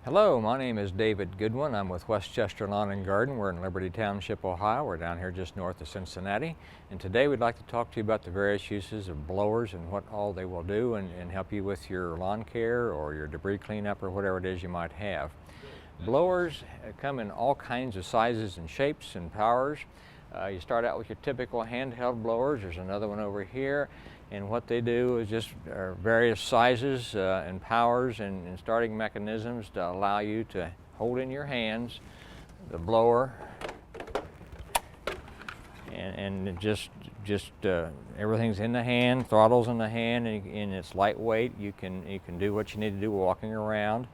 Hello, my name is David Goodwin. I'm with Westchester Lawn and Garden. We're in Liberty Township, Ohio. We're down here just north of Cincinnati. And today we'd like to talk to you about the various uses of blowers and what all they will do and help you with your lawn care or your debris cleanup or whatever it is you might have. Blowers come in all kinds of sizes and shapes and powers. You start out with your typical handheld blowers. There's another one over here. And what they do is just various sizes and powers and starting mechanisms to allow you to hold in your hands the blower and just everything's in the hand, throttle's in the hand, and it's lightweight. You can do what you need to do walking around,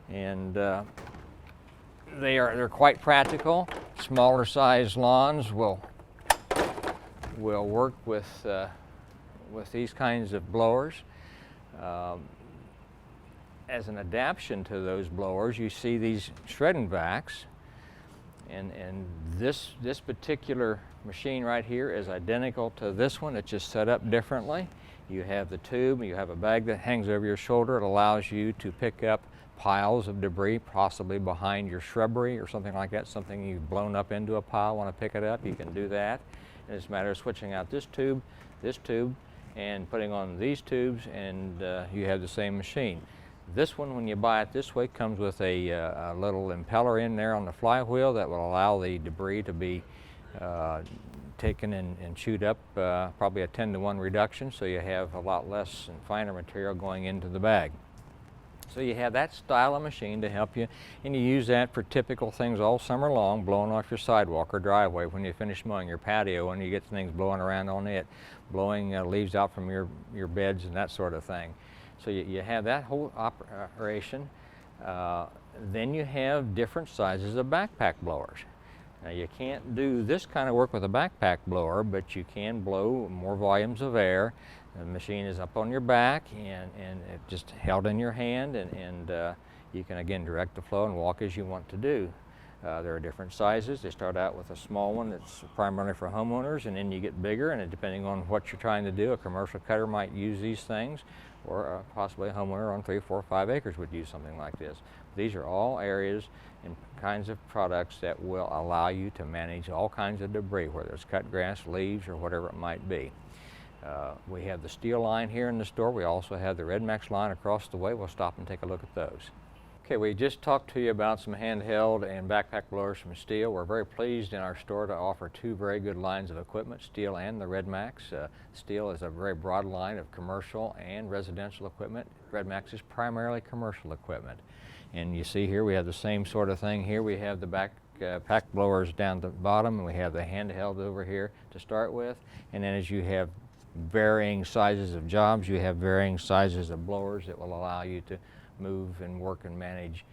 and they're quite practical. Smaller size lawns will work with these kinds of blowers. As an adaptation to those blowers, you see these shredding vacs, and this particular machine right here is identical to this one. It's just set up differently. You have the tube, you have a bag that hangs over your shoulder. It allows you to pick up piles of debris, possibly behind your shrubbery or something like that, something you've blown up into a pile, want to pick it up, you can do that. And it's a matter of switching out this tube, and putting on these tubes, and you have the same machine. This one, when you buy it this way, comes with a little impeller in there on the flywheel that will allow the debris to be taken and chewed up, probably a 10-to-1 reduction, so you have a lot less and finer material going into the bag. So you have that style of machine to help you, and you use that for typical things all summer long, blowing off your sidewalk or driveway when you finish mowing your patio and you get things blowing around on it, blowing leaves out from your beds and that sort of thing. So you have that whole operation. Then you have different sizes of backpack blowers. Now you can't do this kind of work with a backpack blower, but you can blow more volumes of air. The machine is up on your back and it just held in your hand, and you can again direct the flow and walk as you want to do. There are different sizes. They start out with a small one that's primarily for homeowners, and then you get bigger, and depending on what you're trying to do, a commercial cutter might use these things, or possibly a homeowner on 3, 4, 5 acres would use something like this. These are all areas and kinds of products that will allow you to manage all kinds of debris, whether it's cut grass, leaves, or whatever it might be. We have the Stihl line here in the store. We also have the RedMax line across the way. We'll stop and take a look at those. Okay, we just talked to you about some handheld and backpack blowers from Stihl. We're very pleased in our store to offer two very good lines of equipment, Stihl and the RedMax. Stihl is a very broad line of commercial and residential equipment. RedMax is primarily commercial equipment. And you see here we have the same sort of thing here. We have the backpack blowers down the bottom, and we have the handheld over here to start with. And then as you have varying sizes of jobs, you have varying sizes of blowers that will allow you to move and work and manage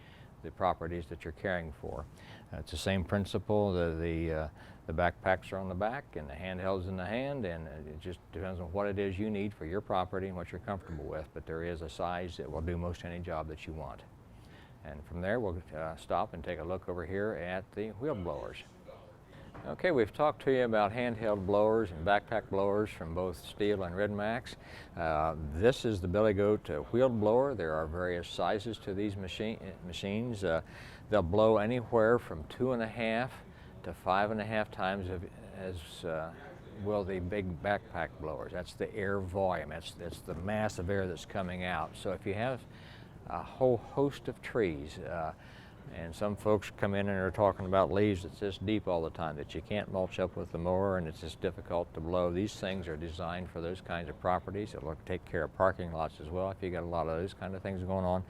the properties that you're caring for. It's the same principle. The backpacks are on the back and the handheld's in the hand, and it just depends on what it is you need for your property and what you're comfortable with. But there is a size that will do most any job that you want. And from there we'll stop and take a look over here at the wheel blowers. Okay, we've talked to you about handheld blowers and backpack blowers from both Stihl and RedMax. This is the Billy Goat wheeled blower. There are various sizes to these machines. They'll blow anywhere from 2.5 to 5.5 times as will the big backpack blowers. That's the air volume. That's the mass of air that's coming out. So if you have a whole host of trees, and some folks come in and are talking about leaves that's this deep all the time that you can't mulch up with the mower, and it's just difficult to blow. These things are designed for those kinds of properties. It'll take care of parking lots as well if you got a lot of those kind of things going on.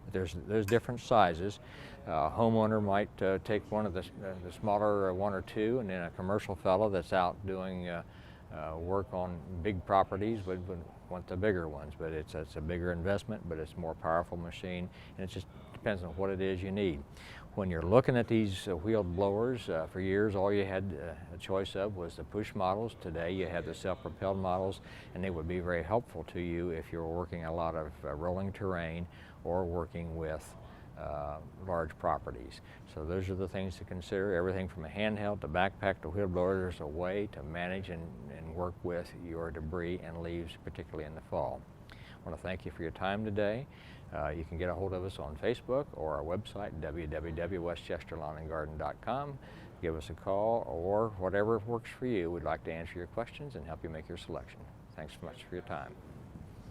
But there's different sizes. A homeowner might take one of the smaller one or two, and then a commercial fellow that's out doing work on big properties would want the bigger ones. But it's a bigger investment, but it's a more powerful machine, and it just depends on what it is you need. When you're looking at these wheeled blowers, for years all you had a choice of was the push models. Today you have the self-propelled models, and they would be very helpful to you if you're working a lot of rolling terrain or working with large properties. So those are the things to consider. Everything from a handheld to backpack to wheel blower, there's a way to manage and work with your debris and leaves, particularly in the fall. I want to thank you for your time today. You can get a hold of us on Facebook or our website, www.westchesterlawnandgarden.com. Give us a call or whatever works for you. We'd like to answer your questions and help you make your selection. Thanks so much for your time.